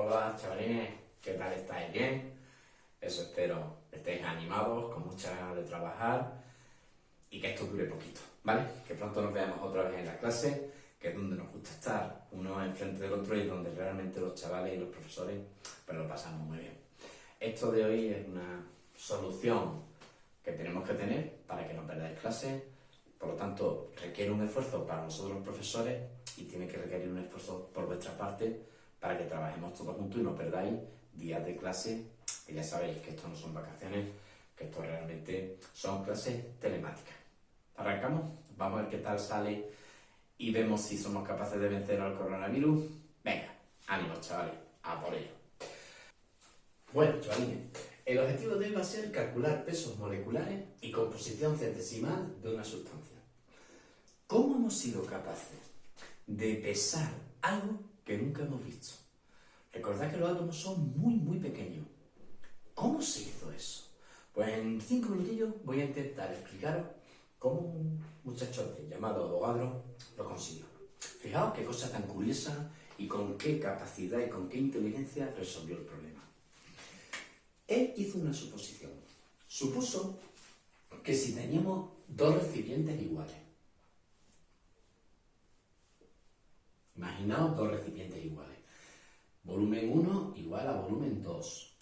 Hola chavalines, ¿qué tal estáis? ¿Bien? Eso espero, estéis animados, con muchas ganas de trabajar y que esto dure poquito, ¿vale? Que pronto nos veamos otra vez en la clase, que es donde nos gusta estar, uno enfrente del otro y donde realmente los chavales y los profesores pues lo pasamos muy bien. Esto de hoy es una solución que tenemos que tener para que no perdáis clases, por lo tanto requiere un esfuerzo para nosotros los profesores y tiene que requerir un esfuerzo por vuestra parte para que trabajemos todos juntos y no perdáis días de clase, que ya sabéis que esto no son vacaciones, que esto realmente son clases telemáticas. Arrancamos, vamos a ver qué tal sale y vemos si somos capaces de vencer al coronavirus. Venga, ánimo chavales, a por ello. Bueno chavales, el objetivo de hoy va a ser calcular pesos moleculares y composición centesimal de una sustancia. ¿Cómo hemos sido capaces de pesar algo que nunca hemos visto? Recordad que los átomos son muy pequeños. ¿Cómo se hizo eso? Pues en 5 minutillos voy a intentar explicaros cómo un muchachote llamado Avogadro lo consiguió. Fijaos qué cosa tan curiosa y con qué capacidad y con qué inteligencia resolvió el problema. Él hizo una suposición. Supuso que si teníamos dos recipientes iguales, imaginaos dos recipientes iguales, volumen 1 igual a volumen 2,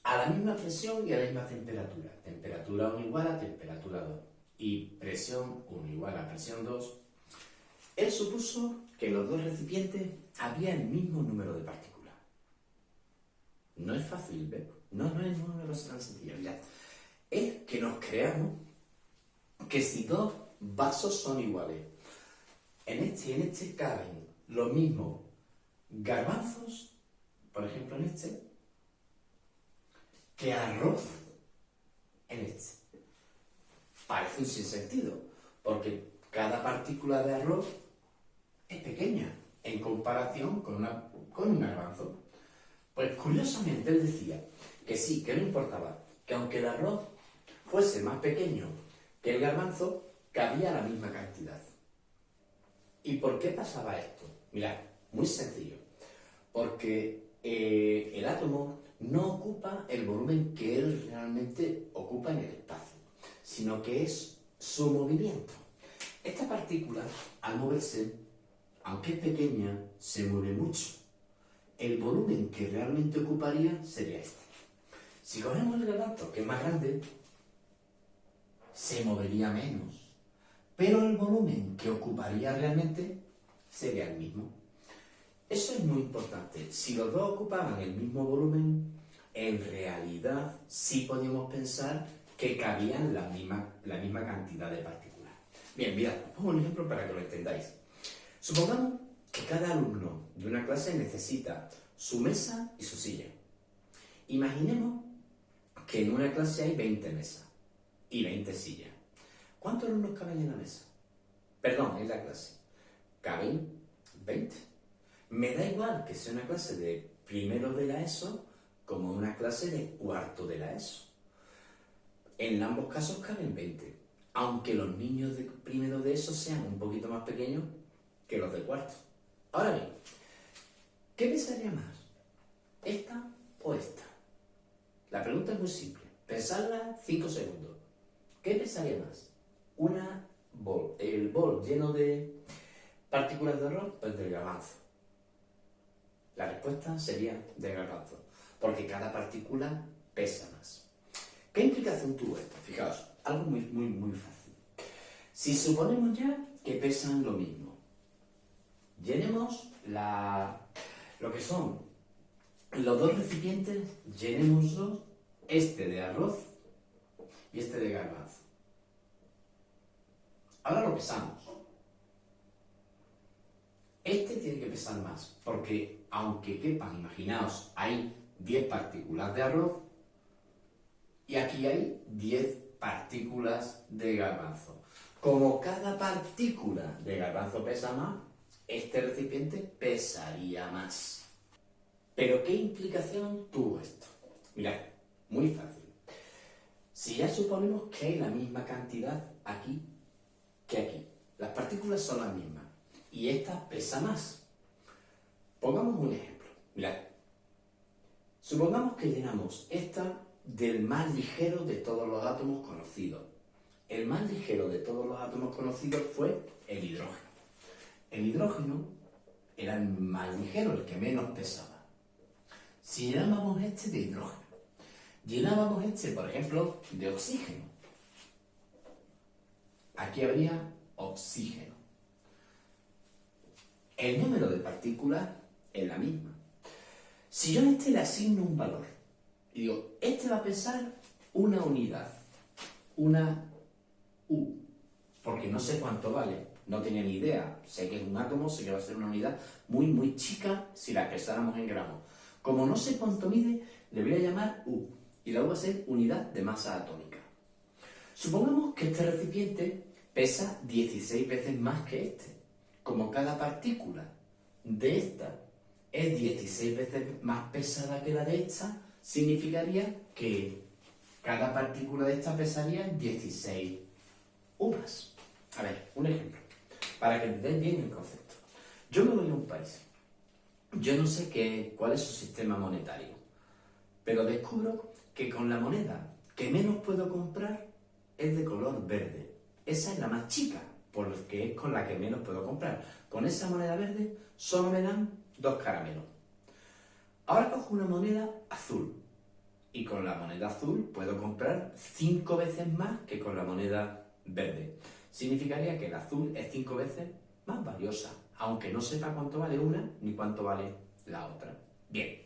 a la misma presión y a la misma temperatura, temperatura 1 igual a temperatura 2 y presión 1 igual a presión 2, él supuso que en los dos recipientes había el mismo número de partículas. No es fácil, ¿ves? No es una cosa tan sencilla. Mirad, es que nos creamos que si dos vasos son iguales, en este y en este caben los mismos garbanzos, por ejemplo en este, que arroz en este. Parece un sinsentido, porque cada partícula de arroz es pequeña en comparación con un garbanzo. Pues curiosamente él decía que sí, que no importaba, que aunque el arroz fuese más pequeño que el garbanzo, cabía la misma cantidad. ¿Y por qué pasaba esto? Mirad, muy sencillo. Porque el átomo no ocupa el volumen que él realmente ocupa en el espacio, sino que es su movimiento. Esta partícula, al moverse, aunque es pequeña, se mueve mucho. El volumen que realmente ocuparía sería este. Si cogemos el garbanzo, que es más grande, se movería menos, pero el volumen que ocuparía realmente sería el mismo. Eso es muy importante. Si los dos ocupaban el mismo volumen, en realidad sí podíamos pensar que cabían la misma cantidad de partículas. Bien, mirad, os pongo un ejemplo para que lo entendáis. Supongamos que cada alumno de una clase necesita su mesa y su silla. Imaginemos que en una clase hay 20 mesas y 20 sillas. ¿Cuántos alumnos caben en la mesa? Perdón, en la clase. Caben 20. Me da igual que sea una clase de primero de la ESO como una clase de cuarto de la ESO. En ambos casos caben 20, aunque los niños de primero de ESO sean un poquito más pequeños que los de cuarto. Ahora bien, ¿qué pesaría más? ¿Esta o esta? La pregunta es muy simple. Pensadla 5 segundos. ¿Qué pesaría más? El bol lleno de partículas de arroz o el del garbanzo. La respuesta sería del garbanzo, porque cada partícula pesa más. ¿Qué implicación tuvo esto? Fijaos, algo muy fácil. Si suponemos ya que pesan lo mismo, llenemos lo que son los dos recipientes, llenémoslos, este de arroz y este de garbanzo. Ahora lo pesamos. Este tiene que pesar más, porque aunque quepan, imaginaos, hay 10 partículas de arroz y aquí hay 10 partículas de garbanzo. Como cada partícula de garbanzo pesa más, este recipiente pesaría más. ¿Pero qué implicación tuvo esto? Mirad, muy fácil. Si ya suponemos que hay la misma cantidad aquí que aquí, las partículas son las mismas, y esta pesa más. Pongamos un ejemplo. Mirad, Supongamos que llenamos esta del más ligero de todos los átomos conocidos. El más ligero de todos los átomos conocidos fue el hidrógeno. El hidrógeno era el más ligero, el que menos pesaba. Si llenábamos este de hidrógeno, llenábamos este, por ejemplo, de oxígeno, aquí habría oxígeno. El número de partículas es la misma. Si yo a este le asigno un valor y digo, este va a pesar una unidad, una U, porque no sé cuánto vale, no tenía ni idea, sé que es un átomo, sé que va a ser una unidad muy, muy chica si la pesáramos en gramos. Como no sé cuánto mide, le voy a llamar U, y la U va a ser unidad de masa atómica. Supongamos que este recipiente pesa 16 veces más que este. Como cada partícula de esta es 16 veces más pesada que la de esta, significaría que cada partícula de esta pesaría 16 uvas. A ver, un ejemplo, para que entendáis bien el concepto. Yo me voy a un país, yo no sé cuál es su sistema monetario, pero descubro que con la moneda que menos puedo comprar es de color verde. Esa es la más chica, porque es con la que menos puedo comprar. Con esa moneda verde solo me dan 2 caramelos. Ahora cojo una moneda azul, y con la moneda azul puedo comprar 5 veces más que con la moneda verde. Significaría que el azul es 5 veces más valiosa, aunque no sepa cuánto vale una ni cuánto vale la otra. Bien,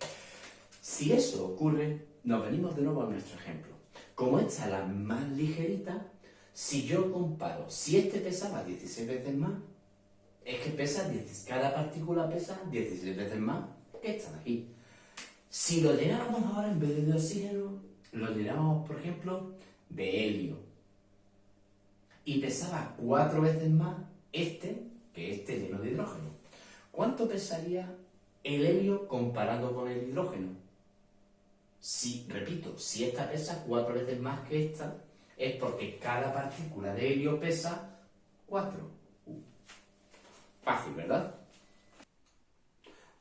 si eso ocurre, nos venimos de nuevo a nuestro ejemplo. Como esta es la más ligerita, si yo comparo, si este pesaba 16 veces más, es que cada partícula pesa 16 veces más que esta de aquí. Si lo llenáramos ahora, en vez de oxígeno, lo llenamos, por ejemplo, de helio. Y pesaba 4 veces más que este lleno de hidrógeno. ¿Cuánto pesaría el helio comparado con el hidrógeno? Repito, si esta pesa 4 veces más que esta, es porque cada partícula de helio pesa 4. Fácil, ¿verdad?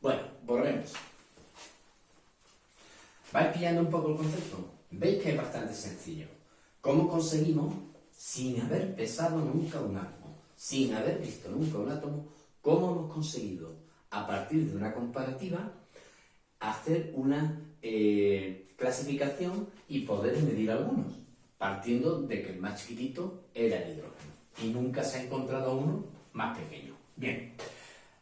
Bueno, volvemos. ¿Vais pillando un poco el concepto? Veis que es bastante sencillo. ¿Cómo conseguimos, sin haber pesado nunca un átomo, sin haber visto nunca un átomo, cómo hemos conseguido, a partir de una comparativa, hacer una clasificación y poder medir algunos, partiendo de que el más chiquitito era el hidrógeno y nunca se ha encontrado uno más pequeño? Bien,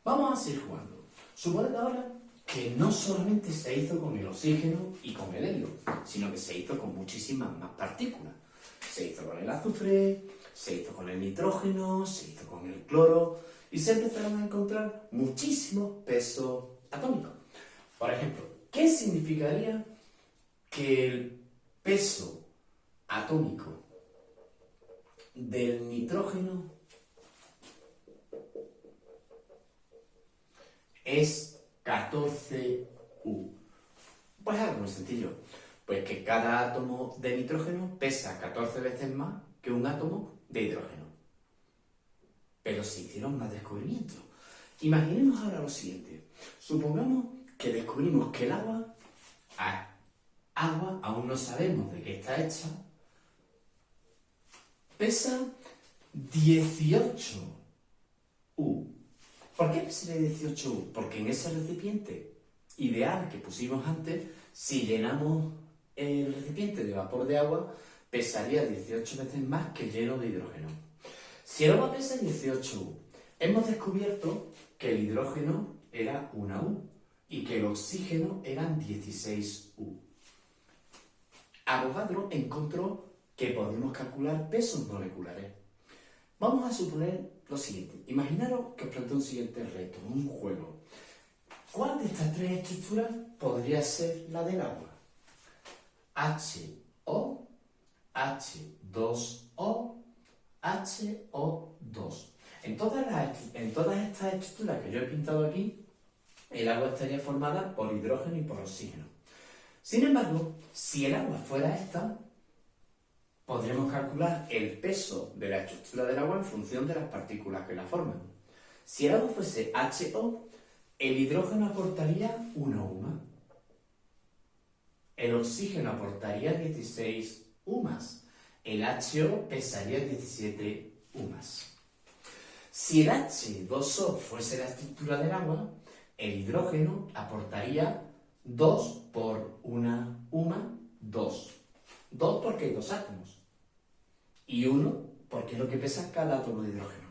vamos a seguir jugando. Suponed ahora que no solamente se hizo con el oxígeno y con el helio, sino que se hizo con muchísimas más partículas. Se hizo con el azufre, se hizo con el nitrógeno, se hizo con el cloro, y se empezaron a encontrar muchísimos pesos atómicos. Por ejemplo, ¿qué significaría que el peso atómico del nitrógeno es 14U? Pues algo muy sencillo. Pues que cada átomo de nitrógeno pesa 14 veces más que un átomo de hidrógeno. Pero se hicieron más descubrimientos. Imaginemos ahora lo siguiente. Supongamos que descubrimos que el agua, aún no sabemos de qué está hecha, pesa 18U. ¿Por qué pesa 18U? Porque en ese recipiente ideal que pusimos antes, si llenamos el recipiente de vapor de agua, pesaría 18 veces más que lleno de hidrógeno. Si el agua pesa 18U, hemos descubierto que el hidrógeno era una U y que el oxígeno eran 16U. Avogadro encontró que podemos calcular pesos moleculares. Vamos a suponer lo siguiente. Imaginaros que os planteo un siguiente reto, un juego. ¿Cuál de estas 3 estructuras podría ser la del agua? HO, H2O, HO2. En todas estas estructuras que yo he pintado aquí, el agua estaría formada por hidrógeno y por oxígeno. Sin embargo, si el agua fuera esta, podríamos calcular el peso de la estructura del agua en función de las partículas que la forman. Si el agua fuese HO, el hidrógeno aportaría una U más. el oxígeno aportaría 16 UMAS, el HO pesaría 17 UMAS. Si el H2O fuese la estructura del agua, el hidrógeno aportaría 2 por una UMA, 2. 2 porque hay dos átomos. Y 1 porque es lo que pesa cada átomo de hidrógeno.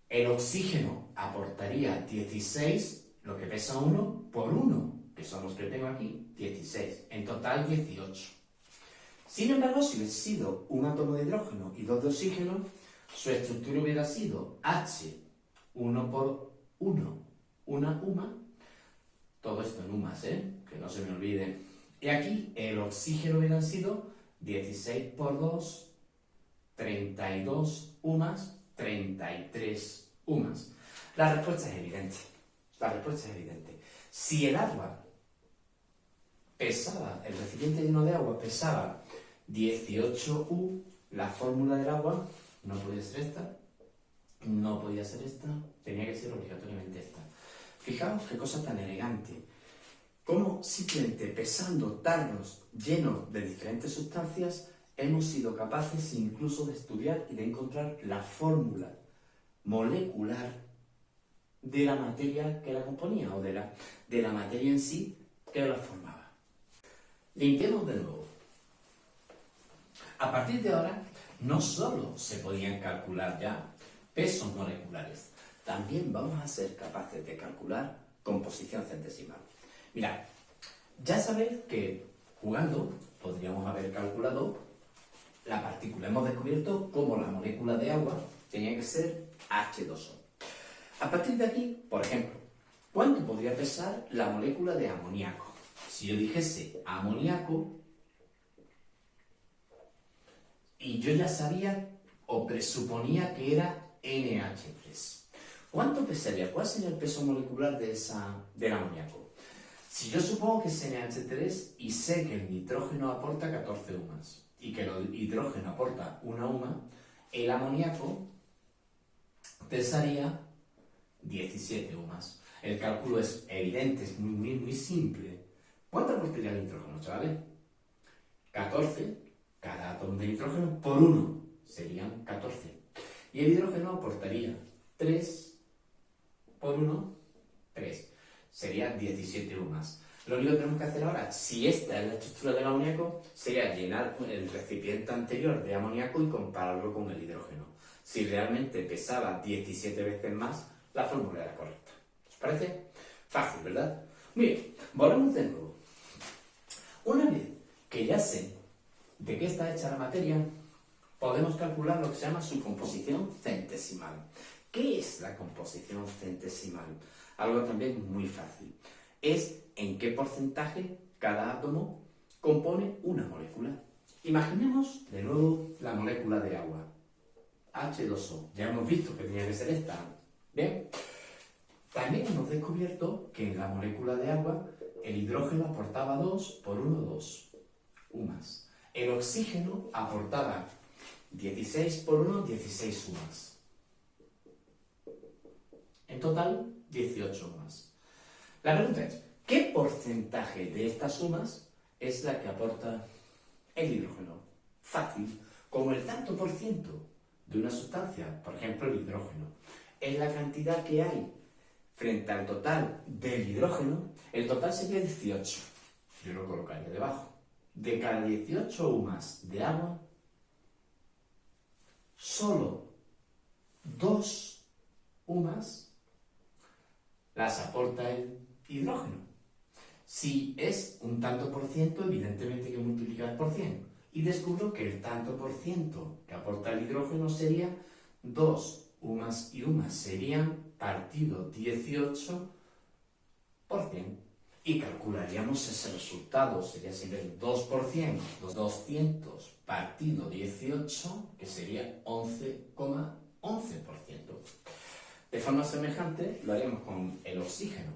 El oxígeno aportaría 16, lo que pesa 1, por 1, que son los que tengo aquí, 16. En total, 18. Sin embargo, si hubiese sido un átomo de hidrógeno y 2 de oxígeno, su estructura hubiera sido H, 1 por 1, una UMA. Todo esto en UMAS, que no se me olvide. Y aquí el oxígeno hubieran sido 16 por 2, 32 UMAS, 33 UMAS. La respuesta es evidente. La respuesta es evidente. Si el agua pesaba, el recipiente lleno de agua pesaba 18 U, la fórmula del agua no podía ser esta, no podía ser esta, tenía que ser obligatoriamente esta. Fijaos qué cosa tan elegante. Cómo simplemente pesando tarros llenos de diferentes sustancias hemos sido capaces incluso de estudiar y de encontrar la fórmula molecular de la materia que la componía o de la materia en sí que la formaba. Limpiemos de nuevo. A partir de ahora, no solo se podían calcular ya pesos moleculares, también vamos a ser capaces de calcular composición centesimal. Mirad, ya sabéis que jugando podríamos haber calculado la partícula. Hemos descubierto cómo la molécula de agua tenía que ser H2O. A partir de aquí, por ejemplo, ¿cuánto podría pesar la molécula de amoníaco? Si yo dijese amoníaco y yo ya sabía o presuponía que era NH3, ¿cuánto pesaría? ¿Cuál sería el peso molecular del amoníaco? Si yo supongo que es NH3 y sé que el nitrógeno aporta 14 UMAS y que el hidrógeno aporta 1 UMA, el amoníaco pesaría 17 UMAS. El cálculo es evidente, es muy simple. ¿Cuánto aportaría el nitrógeno, chavales? 14, cada átomo de nitrógeno por 1, serían 14. Y el hidrógeno aportaría 3 por 1, 3. Sería 17 UMAS. Lo único que tenemos que hacer ahora, si esta es la estructura del amoníaco, sería llenar el recipiente anterior de amoníaco y compararlo con el hidrógeno. Si realmente pesaba 17 veces más, la fórmula era correcta. ¿Os parece? Fácil, ¿verdad? Muy bien, volvemos de nuevo. Una vez que ya sé de qué está hecha la materia, podemos calcular lo que se llama su composición centesimal. ¿Qué es la composición centesimal? Algo también muy fácil. Es en qué porcentaje cada átomo compone una molécula. Imaginemos de nuevo la molécula de agua, H2O. Ya hemos visto que tenía que ser esta. ¿Bien? También hemos descubierto que en la molécula de agua el hidrógeno aportaba 2 por 1, 2 UMAS. El oxígeno aportaba 16 por 1, 16 UMAS. En total, 18 UMAS. La pregunta es, ¿qué porcentaje de estas sumas es la que aporta el hidrógeno? Fácil, como el tanto por ciento de una sustancia, por ejemplo el hidrógeno, es la cantidad que hay frente al total del hidrógeno, el total sería 18. Yo lo colocaría debajo. De cada 18 UMAS de agua, solo 2 UMAS las aporta el hidrógeno. Si es un tanto por ciento, evidentemente hay que multiplicar por 100. Y descubro que el tanto por ciento que aporta el hidrógeno sería 2 UMAS y UMAS. Serían partido 18 por 100. Y calcularíamos ese resultado. Sería siempre el 2%, 200 partido 18, que sería 11,11%. De forma semejante lo haríamos con el oxígeno.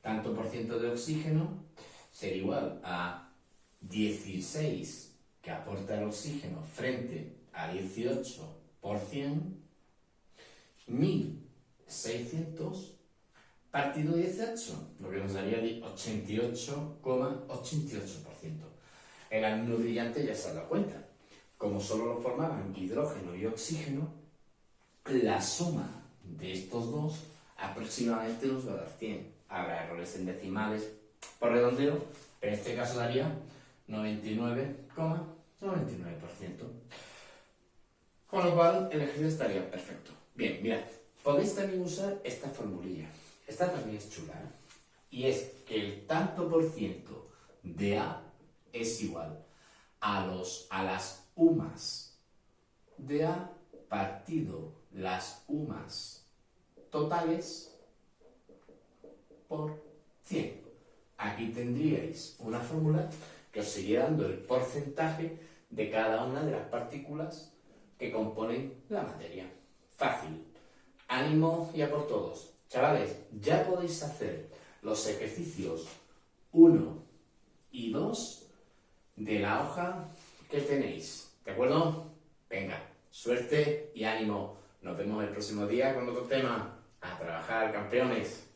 Tanto por ciento de oxígeno sería igual a 16 que aporta el oxígeno frente a 18 por 100, 1600 partido 18, lo que nos daría de 88,88%. El alumno brillante ya se ha dado cuenta. Como solo lo formaban hidrógeno y oxígeno, la suma de estos dos aproximadamente nos va a dar 100. Habrá errores en decimales por redondeo, pero en este caso daría 99,99%. Con lo cual, el ejercicio estaría perfecto. Bien, mirad, podéis también usar esta formulilla. Esta también es chula, ¿eh? Y es que el tanto por ciento de A es igual a las UMAS de A partido las UMAS totales por 100. Aquí tendríais una fórmula que os sigue dando el porcentaje de cada una de las partículas que componen la materia. Fácil. Ánimo y a por todos. Chavales, ya podéis hacer los ejercicios 1 y 2 de la hoja que tenéis. ¿De acuerdo? Venga, suerte y ánimo. Nos vemos el próximo día con otro tema. A trabajar, campeones.